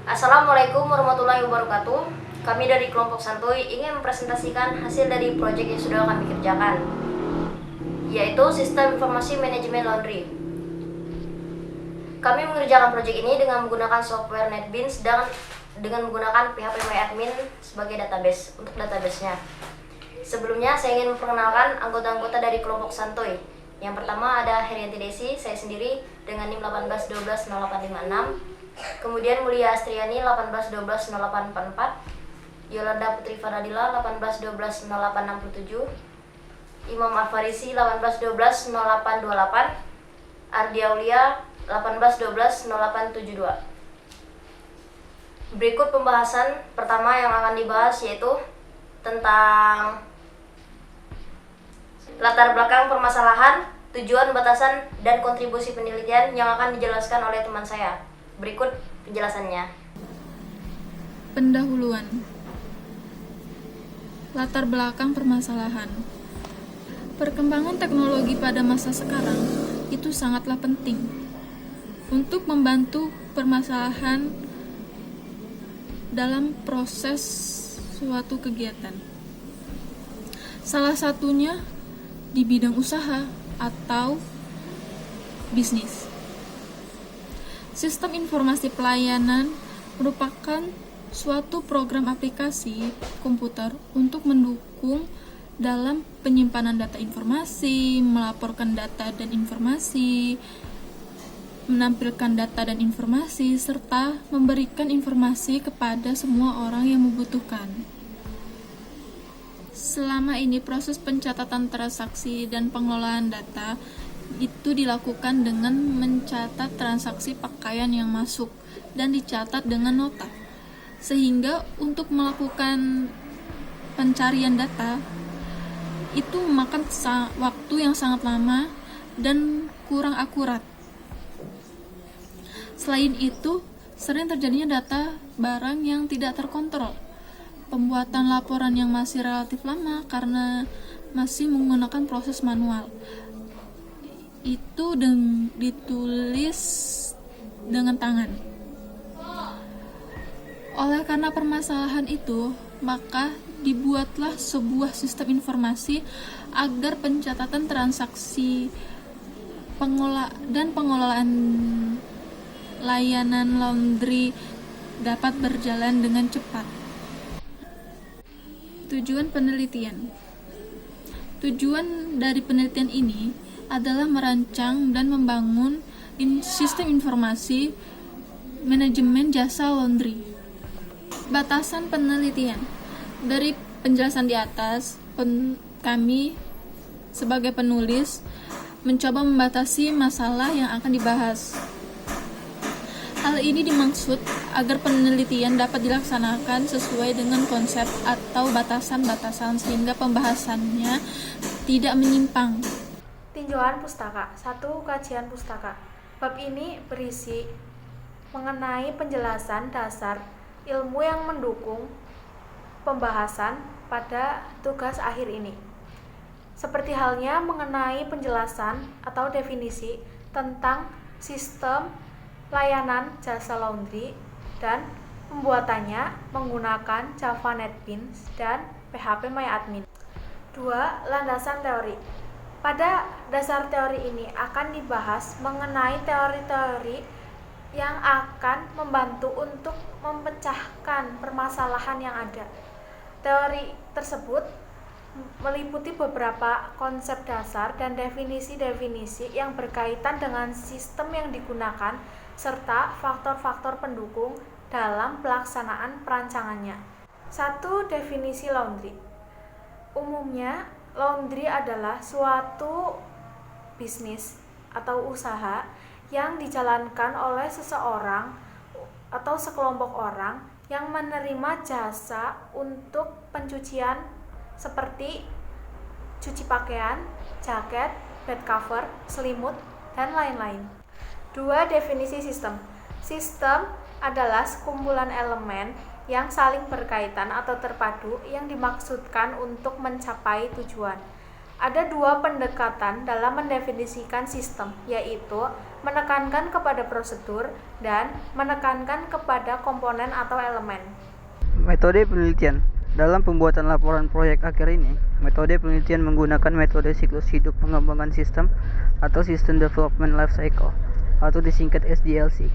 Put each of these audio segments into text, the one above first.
Assalamualaikum warahmatullahi wabarakatuh. Kami dari kelompok Santuy ingin mempresentasikan hasil dari proyek yang sudah kami kerjakan, yaitu Sistem Informasi Manajemen Laundry. Kami mengerjakan proyek ini dengan menggunakan software NetBeans dan dengan menggunakan PHP-MyAdmin sebagai database untuk databasenya. Sebelumnya saya ingin memperkenalkan anggota-anggota dari kelompok Santuy. Yang pertama ada Herianti Desi, saya sendiri dengan NIM 18120856. Kemudian Mulia Astriani 18120844, Yolanda Putri Faradila 18120867, Imam Alfarisi 18120828, Ardi Aulia 18120872. Berikut pembahasan pertama yang akan dibahas, yaitu tentang latar belakang permasalahan, tujuan, batasan, dan kontribusi penelitian yang akan dijelaskan oleh teman saya. Berikut penjelasannya. Pendahuluan. Latar belakang permasalahan. Perkembangan teknologi pada masa sekarang itu sangatlah penting untuk membantu permasalahan dalam proses suatu kegiatan. Salah satunya di bidang usaha atau bisnis. Sistem informasi pelayanan merupakan suatu program aplikasi komputer untuk mendukung dalam penyimpanan data informasi, melaporkan data dan informasi, menampilkan data dan informasi, serta memberikan informasi kepada semua orang yang membutuhkan. Selama ini proses pencatatan transaksi dan pengelolaan data itu dilakukan dengan mencatat transaksi pakaian yang masuk dan dicatat dengan nota. Sehingga untuk melakukan pencarian data itu memakan waktu yang sangat lama dan kurang akurat. Selain itu, sering terjadinya data barang yang tidak terkontrol. Pembuatan laporan yang masih relatif lama karena masih menggunakan proses manual. Itu ditulis dengan tangan. Oleh karena permasalahan itu, maka dibuatlah sebuah sistem informasi agar pencatatan transaksi dan pengelolaan layanan laundry dapat berjalan dengan cepat. Tujuan penelitian. Tujuan dari penelitian ini adalah merancang dan membangun sistem informasi manajemen jasa laundry. Batasan penelitian. Dari penjelasan di atas, kami sebagai penulis mencoba membatasi masalah yang akan dibahas. Hal ini dimaksud agar penelitian dapat dilaksanakan sesuai dengan konsep atau batasan-batasan sehingga pembahasannya tidak menyimpang. Tinjauan pustaka. 1. Kajian pustaka. Bab ini berisi mengenai penjelasan dasar ilmu yang mendukung pembahasan pada tugas akhir ini. Seperti halnya mengenai penjelasan atau definisi tentang sistem layanan jasa laundry dan pembuatannya menggunakan Java NetBeans dan PHP-MyAdmin. 2. Landasan teori. Pada dasar teori ini akan dibahas mengenai teori-teori yang akan membantu untuk memecahkan permasalahan yang ada. Teori tersebut meliputi beberapa konsep dasar dan definisi-definisi yang berkaitan dengan sistem yang digunakan serta faktor-faktor pendukung dalam pelaksanaan perancangannya. 1. Definisi laundry. Umumnya, laundry adalah suatu bisnis atau usaha yang dijalankan oleh seseorang atau sekelompok orang yang menerima jasa untuk pencucian seperti cuci pakaian, jaket, bed cover, selimut, dan lain-lain. 2. Definisi sistem. Sistem adalah sekumpulan elemen yang saling berkaitan atau terpadu yang dimaksudkan untuk mencapai tujuan. Ada dua pendekatan dalam mendefinisikan sistem, yaitu menekankan kepada prosedur dan menekankan kepada komponen atau elemen. Metode penelitian. Dalam pembuatan laporan proyek akhir ini, metode penelitian menggunakan metode siklus hidup pengembangan sistem atau System Development Life Cycle atau disingkat SDLC.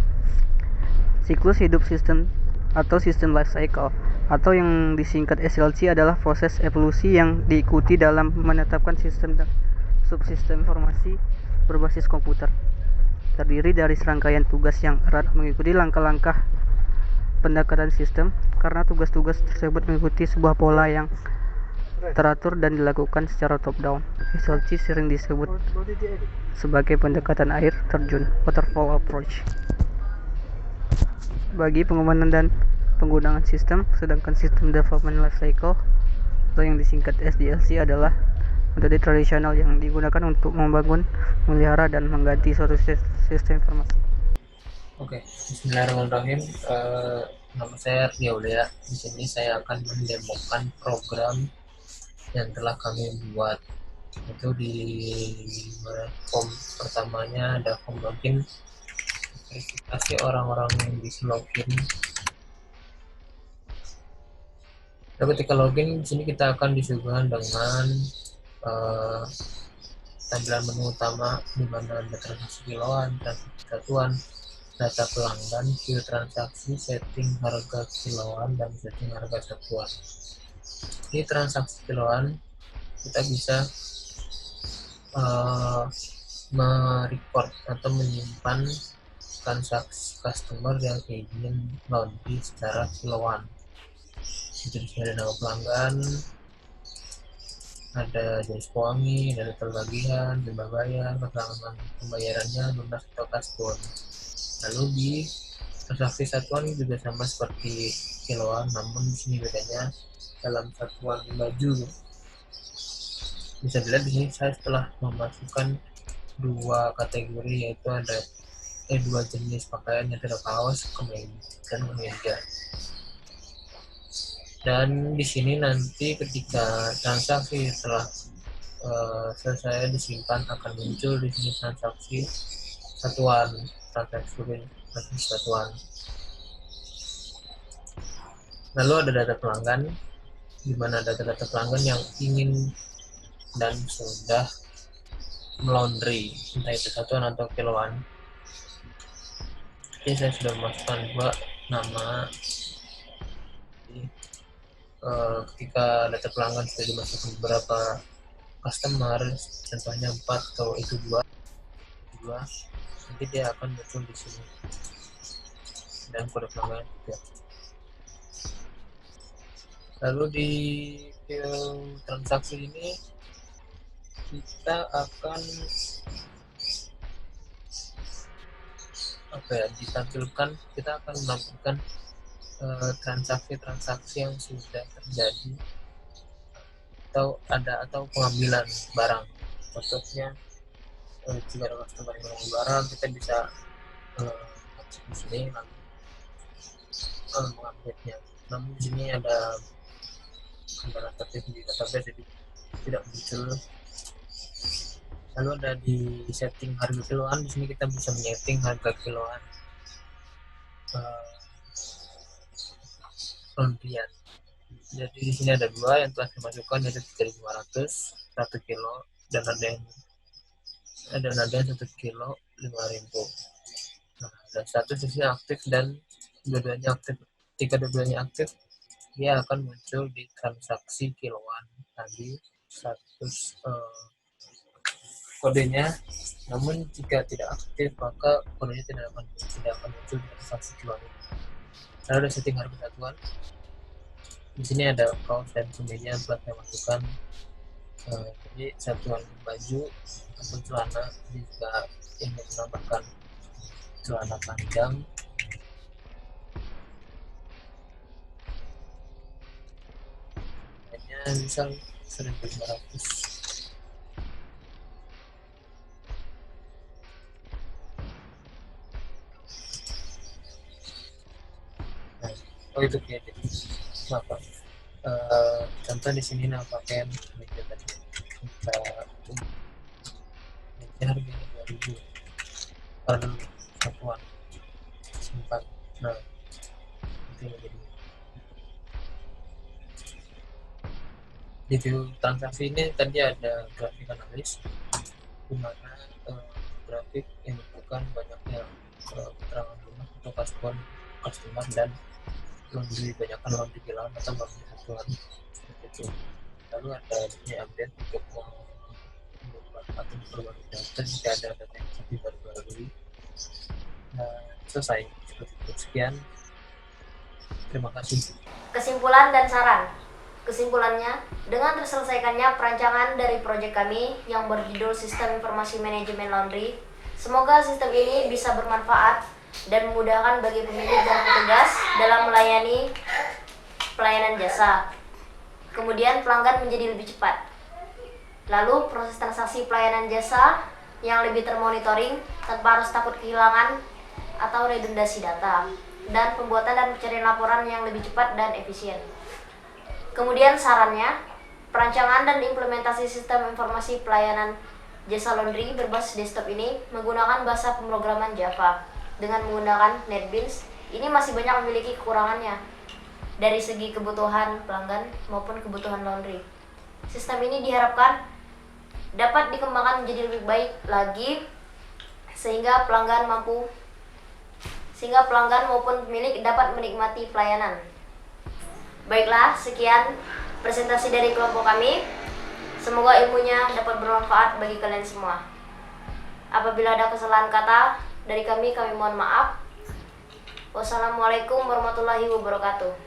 Siklus hidup sistem atau System Life Cycle atau yang disingkat SLC adalah proses evolusi yang diikuti dalam menetapkan sistem dan subsistem informasi berbasis komputer. Terdiri dari serangkaian tugas yang erat mengikuti langkah-langkah pendekatan sistem, karena tugas-tugas tersebut mengikuti sebuah pola yang teratur dan dilakukan secara top-down. SLC sering disebut sebagai pendekatan air terjun (waterfall approach) bagi pengembangan dan penggunaan sistem, sedangkan System Development Life Cycle atau yang disingkat SDLC adalah metode tradisional yang digunakan untuk membangun, memelihara, dan mengganti suatu sistem informasi. Oke, Bismillahirrahmanirrahim. Nama saya Ardi. Di sini saya akan mendemokan program yang telah kami buat. Itu di form pertamanya ada form login, verifikasi orang-orang yang bisa login. Nah, ketika login di sini kita akan disuguhkan dengan tampilan menu utama di mana ada transaksi kiloan, transaksi satuan, data pelanggan, view transaksi, setting harga kiloan, dan setting harga satuan. Di transaksi kiloan kita bisa merecord atau menyimpan transaksi customer yang ingin laundry secara kiloan. Jadi di sini ada nama pelanggan, ada jenis pewangi, ada detail bagian, jumlah bayar, keterangan pembayarannya, lunas atau kasbon. Lalu di transaksi satuan juga sama seperti kiloan, namun di sini bedanya dalam satuan baju. Bisa dilihat di sini saya telah memasukkan dua kategori, yaitu ada dua jenis pakaian, yaitu ada kaos, dan kemeja. Dan di sini nanti ketika transaksi telah selesai disimpan akan muncul di sini transaksi satuan, transaksi satuan. Lalu ada data pelanggan, di mana data-data pelanggan yang ingin dan sudah melaundry, entah itu satuan atau kiloan. Jadi saya sudah memasukkan dua nama. Ketika data pelanggan sudah dimasukkan beberapa customer, contohnya 4 atau itu 2, nanti dia akan muncul di sini dan kode pelanggan juga. Lalu di transaksi ini kita akan ditampilkan, kita akan melakukan transaksi-transaksi yang sudah terjadi atau pengambilan barang. Contohnya jika ada customer yang mengambil barang, kita bisa masuk di sini lalu mengambilnya. Namun di sini ada kendala tertib di database, jadi tidak muncul. Lalu ada di setting harga kiloan, di sini kita bisa menyeting harga kiloan laundryan. Jadi di sini ada dua yang telah dimasukkan, yaitu 3.500 1 kilo, dan ada yang 1 kilo 5.000. Nah, ada satu sisi aktif dan dua-duanya aktif. Jika dua-duanya aktif, dia akan muncul di transaksi kiloan tadi kodenya. Namun jika tidak aktif, maka kodenya tidak akan muncul di transaksi kiloan. Lalu ada setting harga satuan. Di sini ada kaos dan kemeja yang telah saya masukkan. Jadi satuan baju atau celana, jika ingin menambahkan celana panjang, hanya misal 1.500. Itu dia. Contoh di sini nama pakaian meja tadi. Ini harganya 2.000 per satuan simpan. Nah, itu menjadi di view transaksi ini tadi ada grafik analis di mana grafik yang menunjukkan banyaknya keterangan lunas atau customer dan laundry banyakkan laundry kilang atau laundry satuan itu. Lalu ada ini update untuk membuat atau memperbarui data jika ada data yang diperbarui. Nah, selesai seperti itu. Sekian, terima kasih. Kesimpulan dan saran. Kesimpulannya, dengan terselesaikannya perancangan dari proyek kami yang berjudul Sistem Informasi Manajemen Laundry, semoga sistem ini bisa bermanfaat dan memudahkan bagi pemilik dan petugas dalam melayani pelayanan jasa. Kemudian pelanggan menjadi lebih cepat. Lalu proses transaksi pelayanan jasa yang lebih termonitoring tanpa harus takut kehilangan atau redundasi data, dan pembuatan dan pencarian laporan yang lebih cepat dan efisien. Kemudian sarannya, perancangan dan implementasi sistem informasi pelayanan jasa laundry berbasis desktop ini menggunakan bahasa pemrograman Java. Dengan menggunakan NetBeans, ini masih banyak memiliki kekurangannya dari segi kebutuhan pelanggan maupun kebutuhan laundry. Sistem ini diharapkan dapat dikembangkan menjadi lebih baik lagi sehingga pelanggan maupun pemilik dapat menikmati pelayanan. Baiklah, sekian presentasi dari kelompok kami. Semoga ilmunya dapat bermanfaat bagi kalian semua. Apabila ada kesalahan kata dari kami mohon maaf. Wassalamualaikum warahmatullahi wabarakatuh.